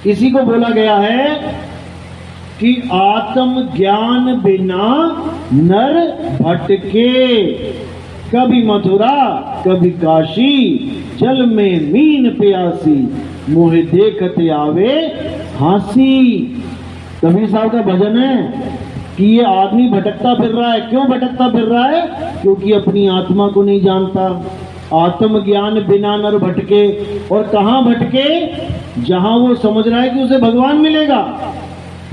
इसी को बोला गया है कि आत्म ज्ञान बिना नर भटके, कभी मथुरा कभी काशी, जल में मीन प्यासी, मोहे देखते आवे हासी। कबीर साहब का भजन है कि ये आदमी भटकता फिर रहा है। क्यों भटकता फिर रहा है? क्योंकि अपनी आत्मा को नहीं जानता। आत्म ज्ञान बिना नर भटके। और कहां भटके? जहां वो समझ रहा है कि उसे भगवान मिलेगा,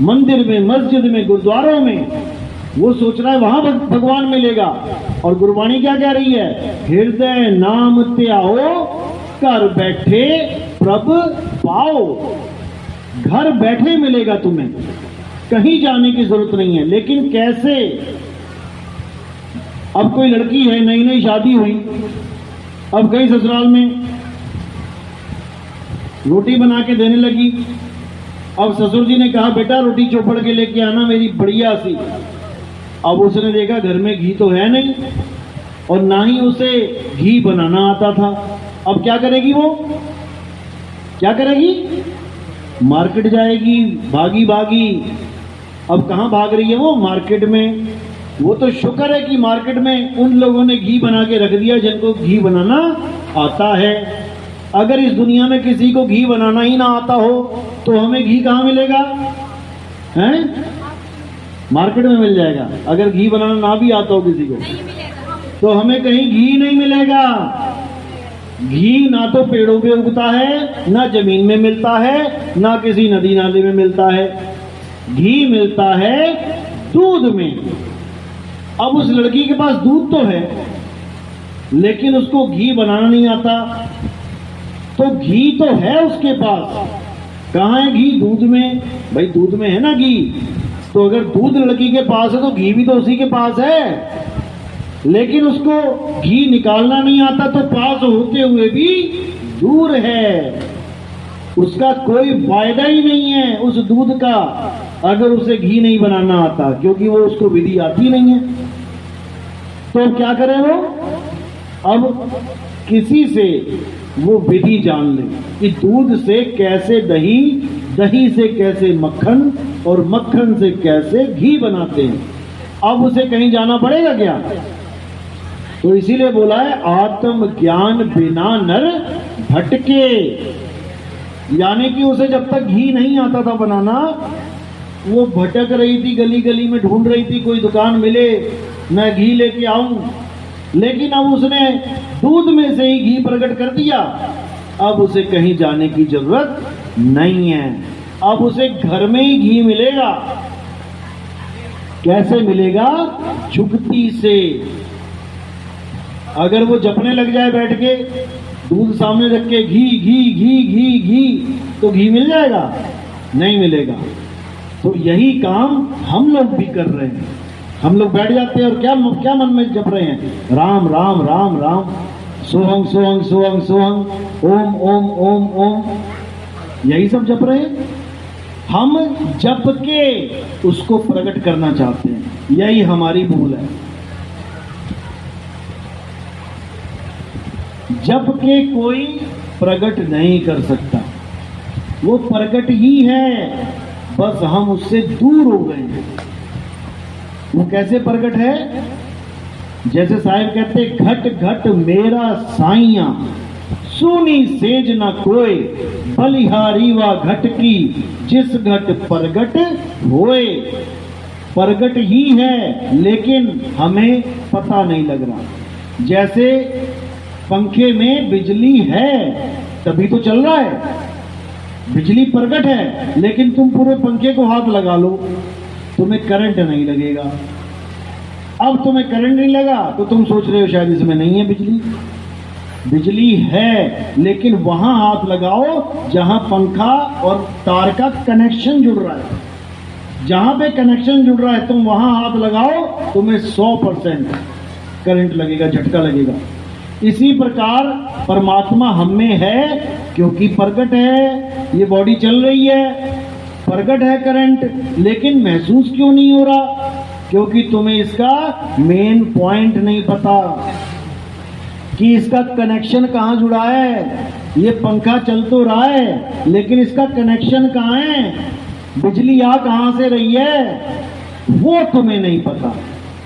मंदिर में, मस्जिद में, गुरुद्वारों में, वो सोच रहा है वहां भगवान मिलेगा। और गुरबाणी क्या कह रही है? हृदय नाम त्याओ, घर बैठे प्रभ पाओ। घर बैठे मिलेगा तुम्हें, कहीं जाने की जरूरत नहीं है। लेकिन कैसे? अब कोई लड़की है, नई नई शादी हुई, अब गई ससुराल में, रोटी बना के देने लगी। अब ससुर जी ने कहा बेटा रोटी चौपड़ के लेके आना मेरी बढ़िया सी। अब उसने देखा घर में घी तो है नहीं और ना ही उसे घी बनाना आता था। अब क्या करेगी वो? क्या करेगी? मार्केट जाएगी, भागी भागी। अब कहां भाग रही है वो? मार्केट में। वो तो शुक्र है कि मार्केट में उन लोगों ने घी बना के रख दिया जिनको घी बनाना आता है। अगर इस दुनिया में किसी को घी बनाना ही ना आता हो तो हमें घी कहां मिलेगा? हैं? मार्केट में मिल जाएगा। अगर घी बनाना ना भी आता हो किसी को तो हमें कहीं घी नहीं मिलेगा। घी ना तो पेड़ों पे उगता है, ना जमीन में मिलता है, ना किसी नदी नाले में मिलता है। घी मिलता है दूध में। अब उस लड़की के पास दूध तो है लेकिन उसको घी बनाना नहीं आता। तो घी तो है उसके पास, कहां है घी? दूध में। भाई दूध में है ना घी। तो अगर दूध लड़की के पास है तो घी भी तो उसी के पास है, लेकिन उसको घी निकालना नहीं आता तो पास होते हुए भी दूर है। उसका कोई फायदा ही नहीं है उस दूध का अगर उसे घी नहीं बनाना आता, क्योंकि वो उसको विधि आती नहीं है। तो क्या करे वो? अब किसी से वो विधि जान ले कि दूध से कैसे दही, दही से कैसे मक्खन और मक्खन से कैसे घी बनाते हैं। अब उसे कहीं जाना पड़ेगा क्या? तो इसीलिए बोला है आत्म ज्ञान बिना नर भटके। यानी कि उसे जब तक घी नहीं आता था बनाना, वो भटक रही थी, गली गली में ढूंढ रही थी कोई दुकान मिले मैं घी लेके आऊं। लेकिन अब उसने दूध में से ही घी प्रकट कर दिया। अब उसे कहीं जाने की जरूरत नहीं है। अब उसे घर में ही घी मिलेगा। कैसे मिलेगा? जुगती से। अगर वो जपने लग जाए बैठ के, दूध सामने रख के घी घी घी घी घी, तो घी मिल जाएगा? नहीं मिलेगा। तो यही काम हम लोग भी कर रहे हैं। हम लोग बैठ जाते हैं और क्या क्या मन में जप रहे हैं? राम राम राम राम, सोहंग सोहंग सोहंग सोहंग, ओम ओम ओम ओम, यही सब जप रहे हैं। हम जप के उसको प्रकट करना चाहते हैं, यही हमारी भूल है। जप के कोई प्रकट नहीं कर सकता, वो प्रकट ही है, बस हम उससे दूर हो गए हैं। वो कैसे प्रकट है? जैसे साहिब कहते, घट घट मेरा साइया, सुनी सेज न कोय, बलिहारी वा घट की, जिस घट प्रगट होए। प्रगट ही है लेकिन हमें पता नहीं लग रहा। जैसे पंखे में बिजली है तभी तो चल रहा है, बिजली प्रकट है, लेकिन तुम पूरे पंखे को हाथ लगा लो तुम्हें करंट नहीं लगेगा। अब तुम्हें करंट नहीं लगा तो तुम सोच रहे हो शायद इसमें नहीं है बिजली। बिजली है लेकिन वहां हाथ लगाओ जहां पंखा और तार का कनेक्शन जुड़ रहा है। जहां पे कनेक्शन जुड़ रहा है तुम वहां हाथ लगाओ, तुम्हें 100% करंट लगेगा, झटका लगेगा। इसी प्रकार परमात्मा हम में है क्योंकि प्रकट है, ये बॉडी चल रही है, प्रकट है करंट, लेकिन महसूस क्यों नहीं हो रहा? क्योंकि तुम्हें इसका मेन पॉइंट नहीं पता। कि इसका कनेक्शन कहाँ जुड़ा है। ये पंखा चल तो रहा है लेकिन इसका कनेक्शन कहाँ है, बिजली आ कहाँ से रही है, वो तुम्हें नहीं पता।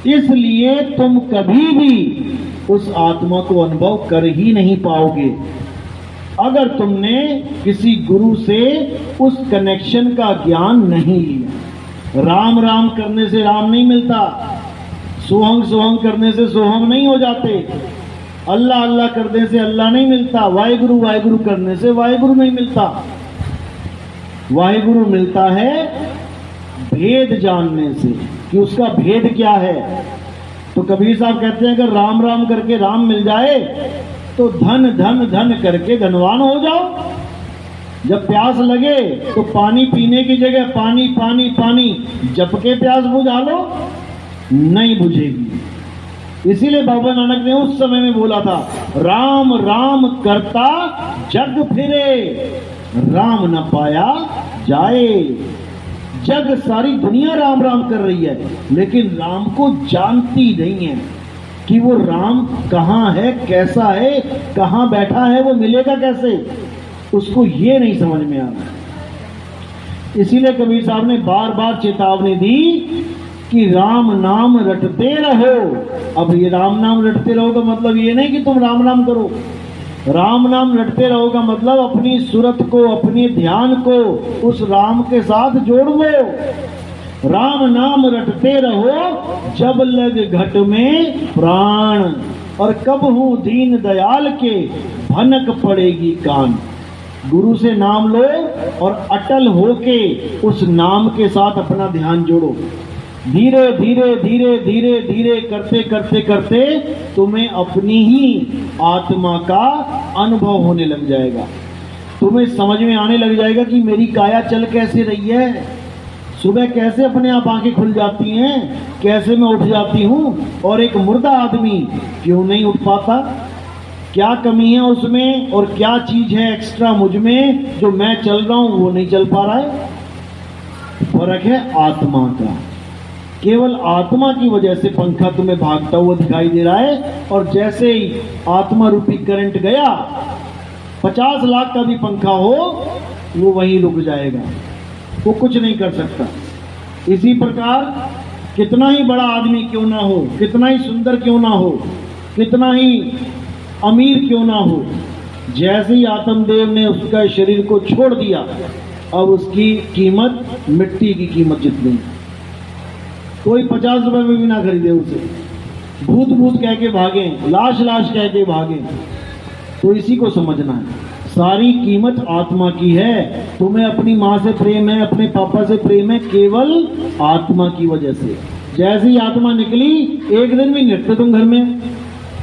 इसलिए तुम कभी भी उस आत्मा को अनुभव कर ही नहीं पाओगे अगर तुमने किसी गुरु से उस कनेक्शन का ज्ञान नहीं लिया। राम राम करने से राम नहीं मिलता, सोहंग सोहंग करने से सोहंग नहीं हो जाते, अल्लाह अल्लाह करने से अल्लाह नहीं मिलता, वाहिगुरु वाहिगुरु करने से वाहिगुरु नहीं मिलता। वाहिगुरु मिलता है भेद जानने से कि उसका भेद क्या है। तो कबीर साहब कहते हैं अगर राम राम करके राम मिल जाए तो धन धन धन करके धनवान हो जाओ। जब प्यास लगे तो पानी पीने की जगह पानी पानी पानी जप के प्यास बुझा लो, नहीं बुझेगी। इसीलिए बाबा नानक ने उस समय में बोला था, राम राम करता जग फिरे, राम न पाया जाए। जग सारी दुनिया राम राम कर रही है लेकिन राम को जानती नहीं है कि वो राम कहाँ है, कैसा है, कहाँ बैठा है, वो मिलेगा कैसे, उसको ये नहीं समझ में आ रहा। इसीलिए कबीर साहब ने बार बार चेतावनी दी कि राम नाम रटते रहो। अब ये राम नाम रटते रहो का मतलब ये नहीं कि तुम राम नाम करो, राम नाम रटते रहो का मतलब अपनी सूरत को, अपने ध्यान को उस राम के साथ जोड़ लो। राम नाम रटते रहो जब लग घट में प्राण, और कब हूं दीन दयाल के भनक पड़ेगी कान। गुरु से नाम लो और अटल होके उस नाम के साथ अपना ध्यान जोड़ो। धीरे धीरे धीरे धीरे धीरे करते करते करते तुम्हें अपनी ही आत्मा का अनुभव होने लग जाएगा। तुम्हें समझ में आने लग जाएगा कि मेरी काया चल कैसे रही है, सुबह कैसे अपने आप आंखें खुल जाती हैं, कैसे मैं उठ जाती हूँ, और एक मुर्दा आदमी क्यों नहीं उठ पाता, क्या कमी है उसमें और क्या चीज है एक्स्ट्रा मुझ में जो मैं चल रहा हूं वो नहीं चल पा रहा है। फर्क है आत्मा का। केवल आत्मा की वजह से पंखा तुम्हें भागता हुआ दिखाई दे रहा है, और जैसे ही आत्मा रूपी करंट गया 50 लाख का भी पंखा हो वो वहीं रुक जाएगा, वो कुछ नहीं कर सकता। इसी प्रकार कितना ही बड़ा आदमी क्यों ना हो, कितना ही सुंदर क्यों ना हो, कितना ही अमीर क्यों ना हो, जैसे ही आत्मदेव ने उसका शरीर को छोड़ दिया अब उसकी कीमत मिट्टी की कीमत जितनी। कोई 50 रुपए में भी ना खरीदे उसे, भूत भूत कह के भागे, लाश लाश कह के भागे। तो इसी को समझना है, सारी कीमत आत्मा की है। तुम्हें अपनी माँ से प्रेम है, अपने पापा से प्रेम है, केवल आत्मा की वजह से। जैसी आत्मा निकली एक दिन भी निकलते तुम घर में,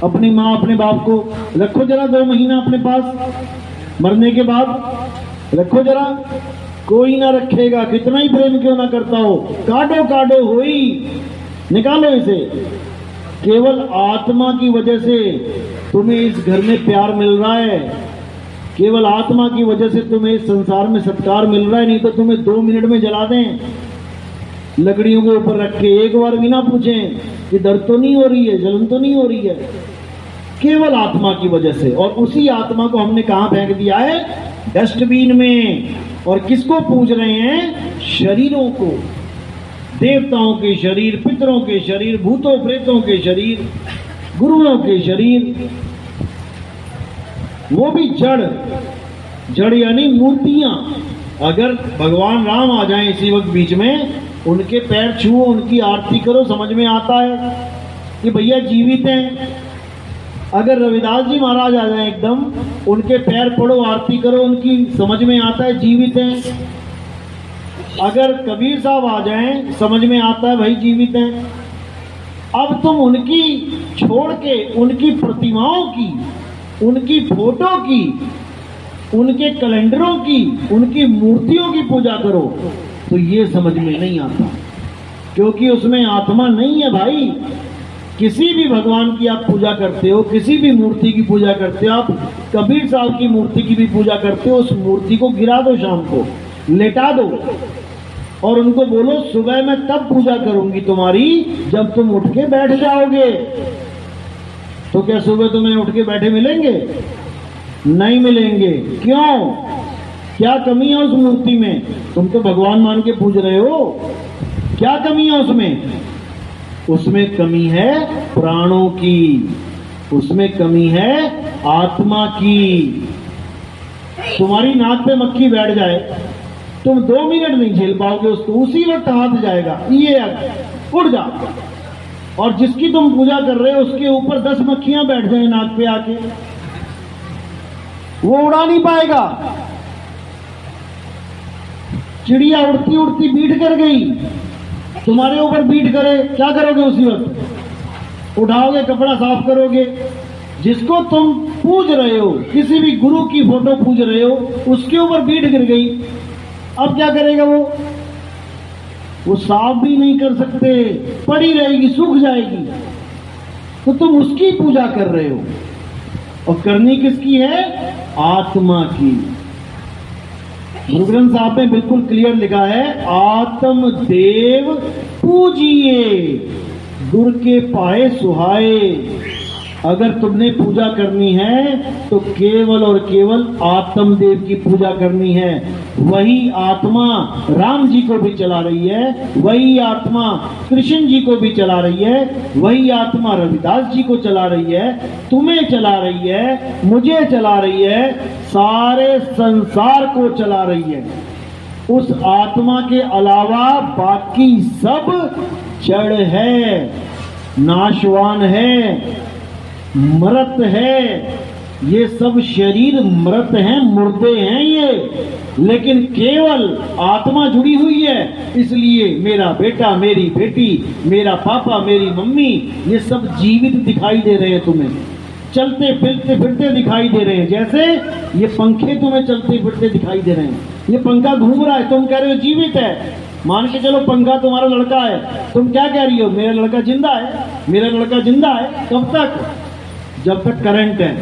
अपनी माँ अपने बाप को रखो जरा 2 महीना अपने पास, मरने के बाद रखो जरा, कोई ना रखेगा, कितना ही प्रेम क्यों ना करता हो, काटो काटो होई, निकालो इसे। केवल आत्मा की वजह से तुम्हें इस घर में प्यार मिल रहा है, केवल आत्मा की वजह से तुम्हें इस संसार में सत्कार मिल रहा है, नहीं तो तुम्हें 2 मिनट में जला दें लकड़ियों के ऊपर रख के, एक बार भी ना पूछें कि दर्द तो नहीं हो रही है, जलन तो नहीं हो रही है, केवल आत्मा की वजह से। और उसी आत्मा को हमने कहां फेंक दिया है, डस्टबिन में। और किसको पूज रहे हैं, शरीरों को, देवताओं के शरीर, पितरों के शरीर, भूतों प्रेतों के शरीर, गुरुओं के शरीर, वो भी जड़, जड़ यानी मूर्तियां। अगर भगवान राम आ जाएं इसी वक्त बीच में, उनके पैर छुओ, उनकी आरती करो, समझ में आता है कि भैया जीवित हैं। अगर रविदास जी महाराज आ जाए एकदम, उनके पैर पड़ो, आरती करो, उनकी समझ में आता है जीवित हैं। अगर कबीर साहब आ जाएं, समझ में आता है भाई जीवित हैं। अब तुम उनकी छोड़ के उनकी प्रतिमाओं की, उनकी फोटो की, उनके कैलेंडरों की, उनकी मूर्तियों की पूजा करो तो ये समझ में नहीं आता, क्योंकि उसमें आत्मा नहीं है भाई। किसी भी भगवान की आप पूजा करते हो, किसी भी मूर्ति की पूजा करते हो, आप कबीर साहब की मूर्ति की भी पूजा करते हो, उस मूर्ति को गिरा दो, शाम को लेटा दो और उनको बोलो सुबह मैं तब पूजा करूंगी तुम्हारी जब तुम उठ के बैठ जाओगे। तो क्या सुबह तुम्हें उठ के बैठे मिलेंगे? नहीं मिलेंगे। क्यों? क्या कमी है उस मूर्ति में? तुम तो भगवान मान के पूज रहे हो, क्या कमी है उसमें? उसमें कमी है प्राणों की, उसमें कमी है आत्मा की। तुम्हारी नाक पे मक्खी बैठ जाए, तुम 2 मिनट नहीं झेल पाओगे उसको, उसी वक्त हाथ जाएगा, ये उड़ जा। और जिसकी तुम पूजा कर रहे हो उसके ऊपर 10 मक्खियां बैठ जाए नाक पे आके, वो उड़ा नहीं पाएगा। चिड़िया उड़ती उड़ती बीट कर गई, तुम्हारे ऊपर बीट करे, क्या करोगे उसी वक्त? उठाओगे, कपड़ा साफ करोगे। जिसको तुम पूज रहे हो, किसी भी गुरु की फोटो पूज रहे हो, उसके ऊपर बीट गिर गई, अब क्या करेगा वो साफ भी नहीं कर सकते, पड़ी रहेगी, सूख जाएगी। तो तुम उसकी पूजा कर रहे हो, और करनी किसकी है? आत्मा की। गुरु ग्रंथ साहब में बिल्कुल क्लियर लिखा है, आत्म देव पूजिए, गुर के पाए सुहाए। अगर तुमने पूजा करनी है तो केवल और केवल आत्मदेव की पूजा करनी है। वही आत्मा राम जी को भी चला रही है, वही आत्मा कृष्ण जी को भी चला रही है, वही आत्मा रविदास जी को चला रही है, तुम्हें चला रही है, मुझे चला रही है, सारे संसार को चला रही है। उस आत्मा के अलावा बाकी सब जड़ है, नाशवान है, मृत है। ये सब शरीर मृत हैं, मुर्दे हैं ये, लेकिन केवल आत्मा जुड़ी हुई है। इसलिए मेरा बेटा, मेरी बेटी, मेरा पापा, मेरी मम्मी, ये सब जीवित दिखाई दे रहे हैं तुम्हें, चलते फिरते फिरते दिखाई दे रहे हैं। जैसे ये पंखे तुम्हें चलते फिरते दिखाई दे रहे हैं, ये पंखा घूम रहा है, तुम कह रहे हो जीवित है। मान के चलो पंखा तुम्हारा लड़का है, तुम क्या कह रही हो? मेरा लड़का जिंदा है, मेरा लड़का जिंदा है। कब तक? जब तक करंट है।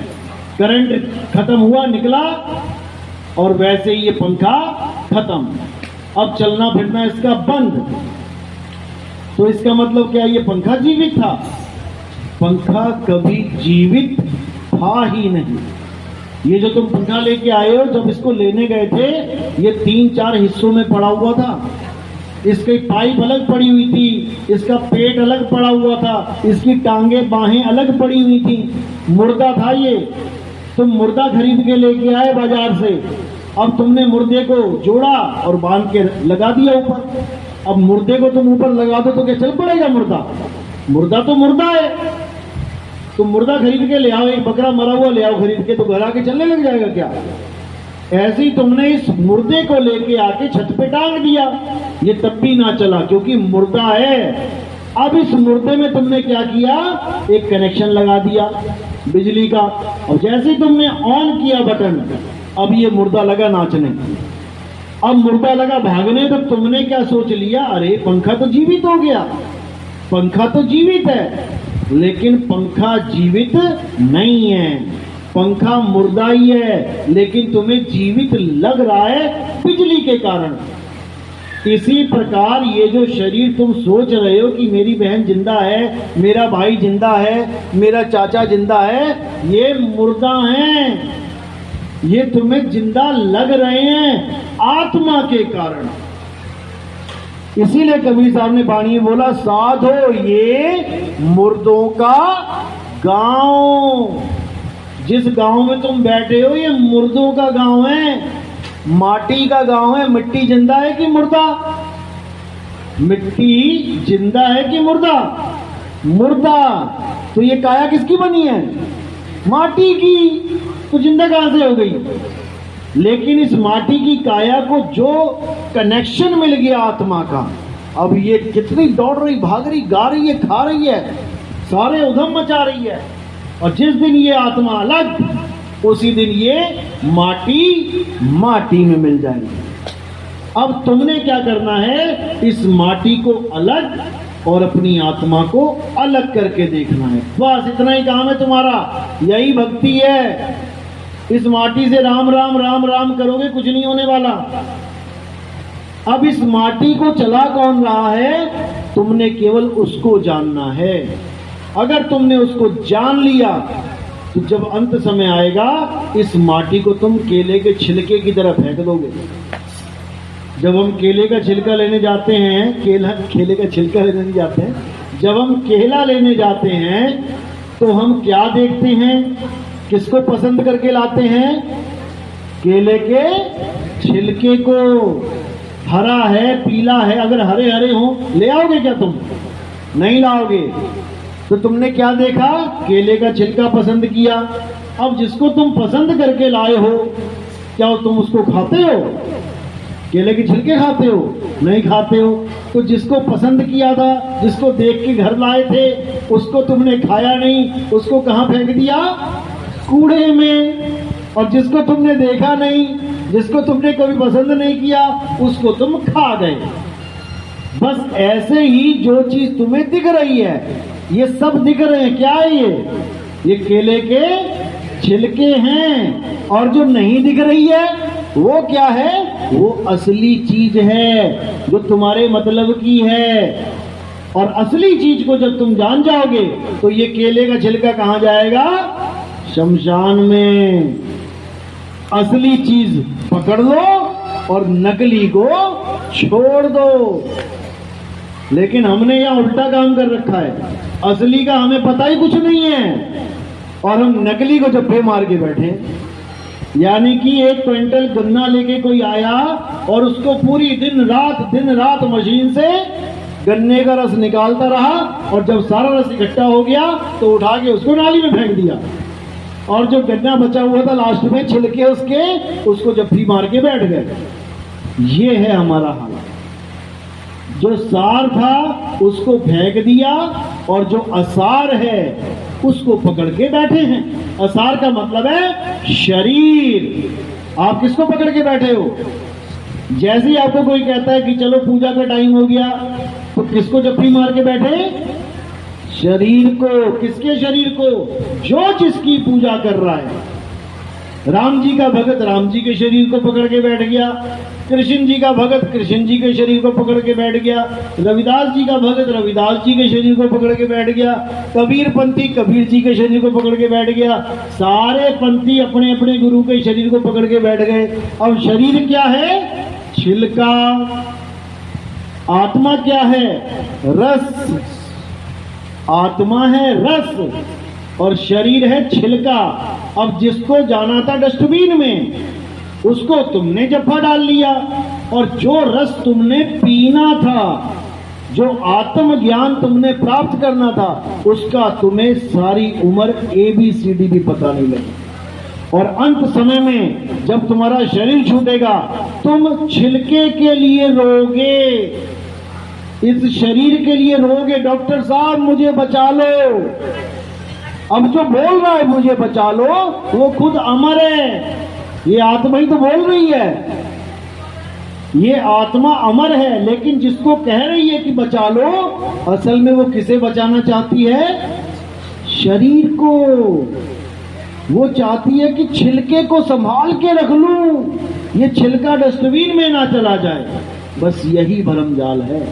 करंट खत्म हुआ, निकला, और वैसे ही ये पंखा खत्म, अब चलना फिरना इसका बंद। तो इसका मतलब क्या? ये पंखा जीवित था? पंखा कभी जीवित था ही नहीं। ये जो तुम पंखा लेके आए हो, जब इसको लेने गए थे, ये 3-4 हिस्सों में पड़ा हुआ था। इसकी पाइप अलग पड़ी हुई थी, इसका पेट अलग पड़ा हुआ था, इसकी टांगे बाहें अलग पड़ी हुई थी, मुर्दा था ये। तुम मुर्दा खरीद के लेके आए बाजार से, अब तुमने मुर्दे को जोड़ा और बांध के लगा दिया ऊपर। अब मुर्दे को तुम ऊपर लगा दो तो क्या चल पड़ेगा मुर्दा? मुर्दा तो मुर्दा है। तुम मुर्दा खरीद के ले आओ, एक बकरा मरा हुआ ले आओ खरीद के, तो घर आके चलने लग जाएगा क्या? ऐसे ही तुमने इस मुर्दे को लेके आके छत पे टांग दिया, ये तब भी ना चला क्योंकि मुर्दा है। अब इस मुर्दे में तुमने क्या किया? एक कनेक्शन लगा दिया बिजली का, और जैसे ही तुमने ऑन किया बटन, अब ये मुर्दा लगा नाचने, अब मुर्दा लगा भागने। तो तुमने क्या सोच लिया? अरे पंखा तो जीवित हो गया, पंखा तो जीवित है। लेकिन पंखा जीवित नहीं है, पंखा मुर्दा ही है, लेकिन तुम्हें जीवित लग रहा है बिजली के कारण। इसी प्रकार ये जो शरीर तुम सोच रहे हो कि मेरी बहन जिंदा है, मेरा भाई जिंदा है, मेरा चाचा जिंदा है, ये मुर्दा हैं। ये तुम्हें जिंदा लग रहे हैं आत्मा के कारण। इसीलिए कबीर साहब ने वाणी में बोला, साधो ये मुर्दों का गांव। जिस गांव में तुम बैठे हो ये मुर्दों का गांव है, माटी का गांव है। मिट्टी जिंदा है कि मुर्दा? मिट्टी जिंदा है कि मुर्दा? मुर्दा। तो ये काया किसकी बनी है? माटी की। तो जिंदा कहां से हो गई? लेकिन इस माटी की काया को जो कनेक्शन मिल गया आत्मा का, अब ये कितनी दौड़ रही, भाग रही, गा रही है, खा रही है, सारे उधम मचा रही है। और जिस दिन ये आत्मा अलग, उसी दिन ये माटी माटी में मिल जाएगी। अब तुमने क्या करना है? इस माटी को अलग और अपनी आत्मा को अलग करके देखना है। बस इतना ही काम है तुम्हारा, यही भक्ति है। इस माटी से राम राम राम राम करोगे, कुछ नहीं होने वाला। अब इस माटी को चला कौन रहा है? तुमने केवल उसको जानना है। अगर तुमने उसको जान लिया तो जब अंत समय आएगा इस माटी को तुम केले के छिलके की तरह फेंक दोगे। जब हम केले का छिलका लेने जाते हैं, केले का छिलका लेने नहीं जाते हैं, जब हम केला लेने जाते हैं तो हम क्या देखते हैं, किसको पसंद करके लाते हैं? केले के छिलके को। हरा है, पीला है, अगर हरे हरे हो ले आओगे क्या तुम? नहीं लाओगे। तो तुमने क्या देखा? केले का छिलका पसंद किया। अब जिसको तुम पसंद करके लाए हो, क्या तुम उसको खाते हो? केले के छिलके खाते हो? नहीं खाते हो। तो जिसको पसंद किया था, जिसको देख के घर लाए थे, उसको तुमने खाया नहीं, उसको कहाँ फेंक दिया? कूड़े में। और जिसको तुमने देखा नहीं, जिसको तुमने कभी पसंद नहीं किया, उसको तुम खा गए। बस ऐसे ही जो चीज तुम्हें दिख रही है, ये सब दिख रहे हैं, क्या है ये केले के छिलके हैं। और जो नहीं दिख रही है वो क्या है? वो असली चीज है जो तुम्हारे मतलब की है। और असली चीज को जब तुम जान जाओगे तो ये केले का छिलका कहां जाएगा? शमशान में। असली चीज पकड़ लो और नकली को छोड़ दो। लेकिन हमने यहां उल्टा काम कर रखा है। असली का हमें पता ही कुछ नहीं है और हम नकली को जप्पे मार के बैठे। यानी कि 1 क्विंटल गन्ना लेके कोई आया और उसको पूरी दिन रात मशीन से गन्ने का रस निकालता रहा, और जब सारा रस इकट्ठा हो गया तो उठा के उसको नाली में फेंक दिया, और जो गन्ना बचा हुआ था लास्ट में छिलके उसको जफ्फी मार के बैठ गए। ये है हमारा हाल। जो सार था उसको फेंक दिया और जो असार है उसको पकड़ के बैठे हैं। असार का मतलब है शरीर। आप किसको पकड़ के बैठे हो? जैसे ही आपको कोई कहता है कि चलो पूजा का टाइम हो गया, तो किसको जफ्फी मार के बैठे? शरीर को। किसके शरीर को? जो जिसकी पूजा कर रहा है। राम जी का भगत राम जी के शरीर को पकड़ के बैठ गया, कृष्ण जी का भगत कृष्ण जी के शरीर को पकड़ के बैठ गया, रविदास जी का भगत रविदास जी के शरीर को पकड़ के बैठ गया, कबीर पंथी कबीर जी के शरीर को पकड़ के बैठ गया। सारे पंथी अपने अपने गुरु के शरीर को पकड़ के बैठ गए। अब शरीर क्या है? छिलका। आत्मा क्या है? रस। आत्मा है रस और शरीर है छिलका। अब जिसको जाना था डस्टबिन में, उसको तुमने जफ्फा डाल लिया, और जो रस तुमने पीना था, जो आत्म ज्ञान तुमने प्राप्त करना था, उसका तुम्हें सारी उम्र ABCD भी पता नहीं लगी। और अंत समय में जब तुम्हारा शरीर छूटेगा, तुम छिलके के लिए रोगे, इस शरीर के लिए रोगे, डॉक्टर साहब मुझे बचा लो। अब जो बोल रहा है मुझे बचा लो, वो खुद अमर है। ये आत्मा ही तो बोल रही है। ये आत्मा अमर है, लेकिन जिसको कह रही है कि बचा लो, असल में वो किसे बचाना चाहती है? शरीर को। वो चाहती है कि छिलके को संभाल के रख लूं, ये छिलका डस्टबिन में ना चला जाए। बस यही भरमजाल है।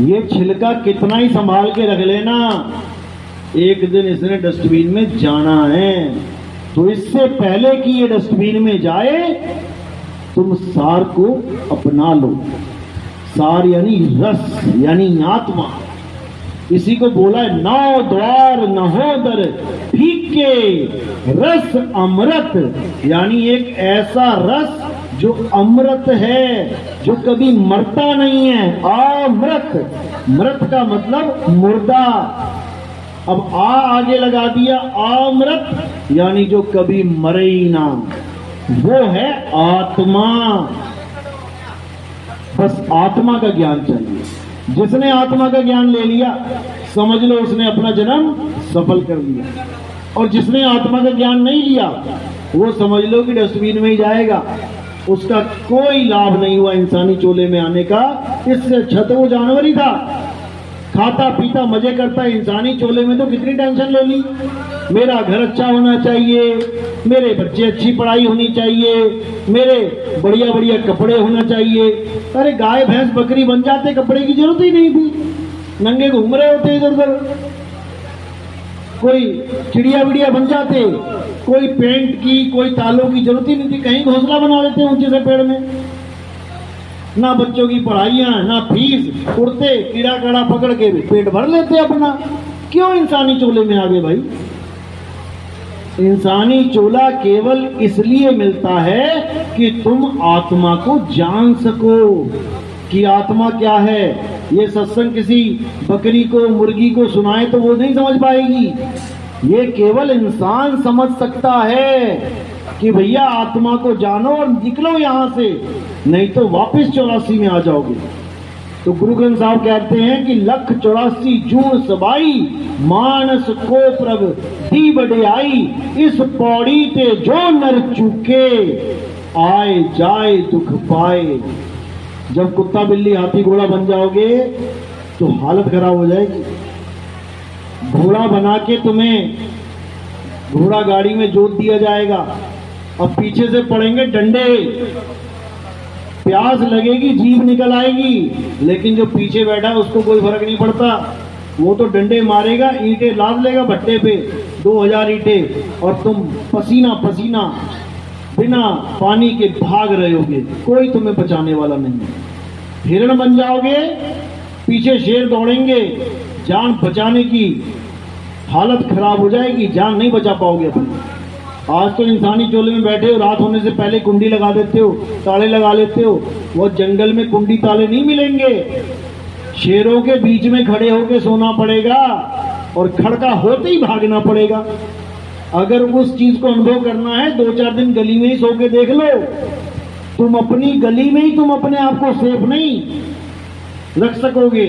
ये छिलका कितना ही संभाल के रख लेना, एक दिन इसने डस्टबिन में जाना है। तो इससे पहले कि ये डस्टबिन में जाए, तुम सार को अपना लो। सार यानी रस, यानी आत्मा। इसी को बोला है, नौ द्वार नहोदर फीके रस अमृत। यानी एक ऐसा रस जो अमृत है, जो कभी मरता नहीं है। अमृत। मृत का मतलब मुर्दा। अब आगे लगा दिया, अमृत यानी जो कभी मरे ही ना, वो है आत्मा। बस आत्मा का ज्ञान चाहिए। जिसने आत्मा का ज्ञान ले लिया, समझ लो उसने अपना जन्म सफल कर लिया। और जिसने आत्मा का ज्ञान नहीं लिया, वो समझ लो कि डस्टबिन में ही जाएगा। उसका कोई लाभ नहीं हुआ इंसानी चोले में आने का। इससे अच्छा तो वो जानवर ही था, खाता पीता मजे करता। इंसानी चोले में तो कितनी टेंशन ले ली। मेरा घर अच्छा होना चाहिए, मेरे बच्चे अच्छी पढ़ाई होनी चाहिए, मेरे बढ़िया बढ़िया कपड़े होना चाहिए। अरे गाय भैंस बकरी बन जाते, कपड़े की जरूरत ही नहीं थी। नंगे घूम रहे होते इधर उधर, कोई चिड़िया विड़िया बन जाते, कोई पेंट की कोई तालों की जरूरत ही नहीं थी, कहीं घोंसला बना लेते ऊंचे से पेड़ में। ना बच्चों की पढ़ाइयां, ना फीस, उड़ते कीड़ा काड़ा पकड़ के पेट भर लेते अपना। क्यों इंसानी चोले में आ गए भाई? इंसानी चोला केवल इसलिए मिलता है कि तुम आत्मा को जान सको कि आत्मा क्या है। ये सत्संग किसी बकरी को मुर्गी को सुनाए तो वो नहीं समझ पाएगी। ये केवल इंसान समझ सकता है कि भैया आत्मा को जानो और निकलो यहां से, नहीं तो वापस 84 में आ जाओगे। तो गुरु ग्रंथ साहब कहते हैं कि 184 जून सबाई मानस को प्रभ दी बड़े आई, इस पौड़ी ते जो नर चूके आए जाए दुख पाए। जब कुत्ता बिल्ली हाथी घोड़ा बन जाओगे तो हालत खराब हो जाएगी। घोड़ा बना के तुम्हें घोड़ा गाड़ी में जोत दिया जाएगा, अब पीछे से पड़ेंगे डंडे, प्यास लगेगी जीभ निकल आएगी, लेकिन जो पीछे बैठा है उसको कोई फर्क नहीं पड़ता। वो तो डंडे मारेगा, ईंटें लाद लेगा भट्टे पे 2000 ईंटें, और तुम पसीना पसीना बिना पानी के भाग रहे होगे, कोई तुम्हें बचाने वाला नहीं है। हिरण बन जाओगे, पीछे शेर दौड़ेंगे, जान बचाने की हालत खराब हो जाएगी, जान नहीं बचा पाओगे अपनी। आज तो इंसानी चोले में बैठे हो, रात होने से पहले कुंडी लगा देते हो, ताले लगा लेते हो। वो जंगल में कुंडी ताले नहीं मिलेंगे, शेरों के बीच में खड़े होके सोना पड़ेगा और खड़का होते ही भागना पड़ेगा। अगर उस चीज को अनुभव करना है, 2-4 दिन गली में ही सो के देख लो। तुम अपनी गली में ही तुम अपने आप को सेफ नहीं रख सकोगे,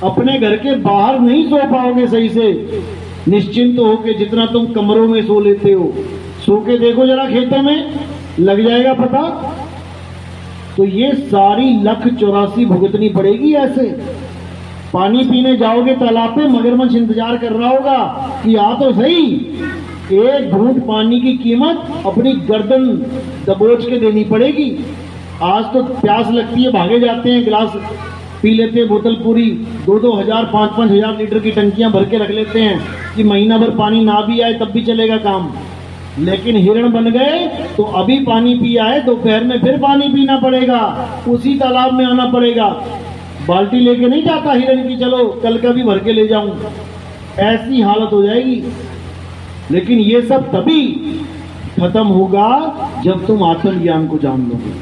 अपने घर के बाहर नहीं सो पाओगे सही से निश्चिंत होके, जितना तुम कमरों में सो लेते हो। सो के देखो जरा, खेतों में लग जाएगा पता। तो ये सारी 184 भुगतनी पड़ेगी ऐसे। पानी पीने जाओगे तालाब पे, मगरमच्छ इंतजार कर रहा होगा कि आ तो सही। एक घूंट पानी की कीमत अपनी गर्दन दबोच के देनी पड़ेगी। आज तो प्यास लगती है, भागे जाते हैं, गिलास पी लेते हैं, बोतल पूरी 2-2 हजार 5-5 हजार लीटर की टंकियां भर के रख लेते हैं कि महीना भर पानी ना भी आए तब भी चलेगा काम। लेकिन हिरण बन गए तो अभी पानी पी आए, दोपहर में फिर पानी पीना पड़ेगा, उसी तालाब में आना पड़ेगा। बाल्टी लेके नहीं जाता हिरण की, चलो कल का भी भर के ले जाऊं, ऐसी हालत हो जाएगी। लेकिन ये सब तभी खत्म होगा जब तुम आत्मज्ञान को जान लोगे।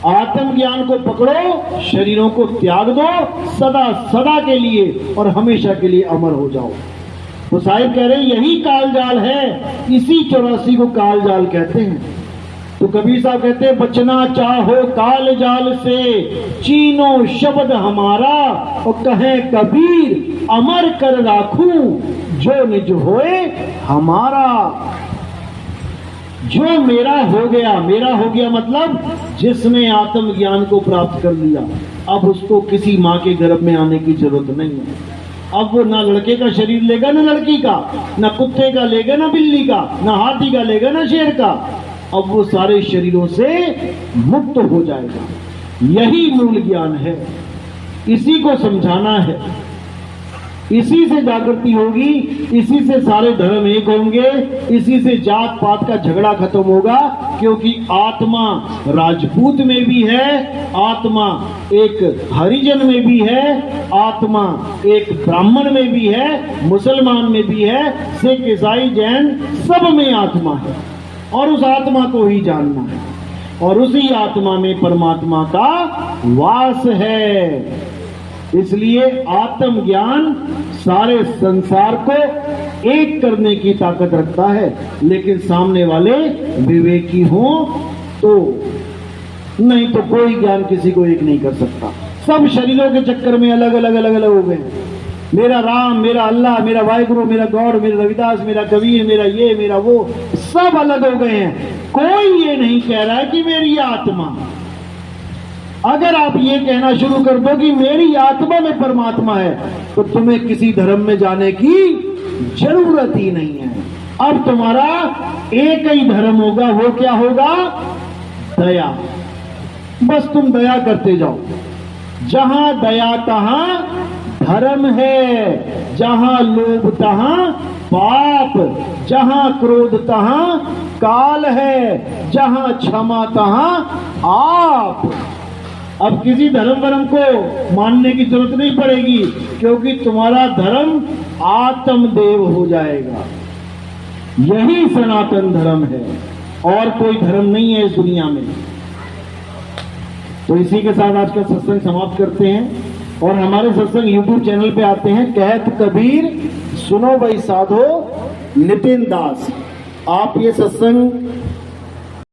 आत्मज्ञान को पकड़ो, शरीरों को त्याग दो सदा सदा के लिए, और हमेशा के लिए अमर हो जाओ। तो साहिब कह रहे यही कालजाल है, इसी 84 को कालजाल कहते हैं। तो कबीर साहब कहते हैं, बचना चाहो काल जाल से, चीनो शब्द हमारा, और कहे कबीर अमर कर राखूं, जो निज होए हमारा। जो मेरा हो गया मतलब जिसने आत्मज्ञान को प्राप्त कर लिया, अब उसको किसी माँ के गर्भ में आने की जरूरत नहीं है। अब वो ना लड़के का शरीर लेगा ना लड़की का, ना कुत्ते का लेगा ना बिल्ली का, ना हाथी का लेगा ना शेर का। अब वो सारे शरीरों से मुक्त हो जाएगा। यही मूल ज्ञान है, इसी को समझाना है, इसी से जागृति होगी, इसी से सारे धर्म एक होंगे, इसी से जात पात का झगड़ा खत्म होगा। क्योंकि आत्मा राजपूत में भी है, आत्मा एक हरिजन में भी है, आत्मा एक ब्राह्मण में भी है, मुसलमान में भी है, सिख ईसाई जैन सब में आत्मा है। और उस आत्मा को ही जानना है, और उसी आत्मा में परमात्मा का वास है। इसलिए आत्मज्ञान सारे संसार को एक करने की ताकत रखता है। लेकिन सामने वाले विवेकी हों तो, नहीं तो कोई ज्ञान किसी को एक नहीं कर सकता। सब शरीरों के चक्कर में अलग अलग हो गए। मेरा राम, मेरा अल्लाह, मेरा वाहिगुरु, मेरा गौड़, मेरा रविदास, मेरा कबीर, मेरा ये मेरा वो, सब अलग हो गए हैं। कोई ये नहीं कह रहा है कि मेरी आत्मा। अगर आप ये कहना शुरू कर दो कि मेरी आत्मा में परमात्मा है, तो तुम्हें किसी धर्म में जाने की जरूरत ही नहीं है। अब तुम्हारा एक ही धर्म होगा, वो क्या होगा? दया। बस तुम दया करते जाओ, जहां दया तहां धर्म है, जहां लोभ तहां पाप, जहां क्रोध तहां काल है, जहां क्षमा तहां आप। अब किसी धर्म वर्म को मानने की जरूरत नहीं पड़ेगी, क्योंकि तुम्हारा धर्म आत्मदेव हो जाएगा। यही सनातन धर्म है, और कोई धर्म नहीं है इस दुनिया में। तो इसी के साथ आज का सत्संग समाप्त करते हैं और हमारे सत्संग YouTube चैनल पे आते हैं। कहत कबीर सुनो भाई साधो नितिन दास। आप ये सत्संग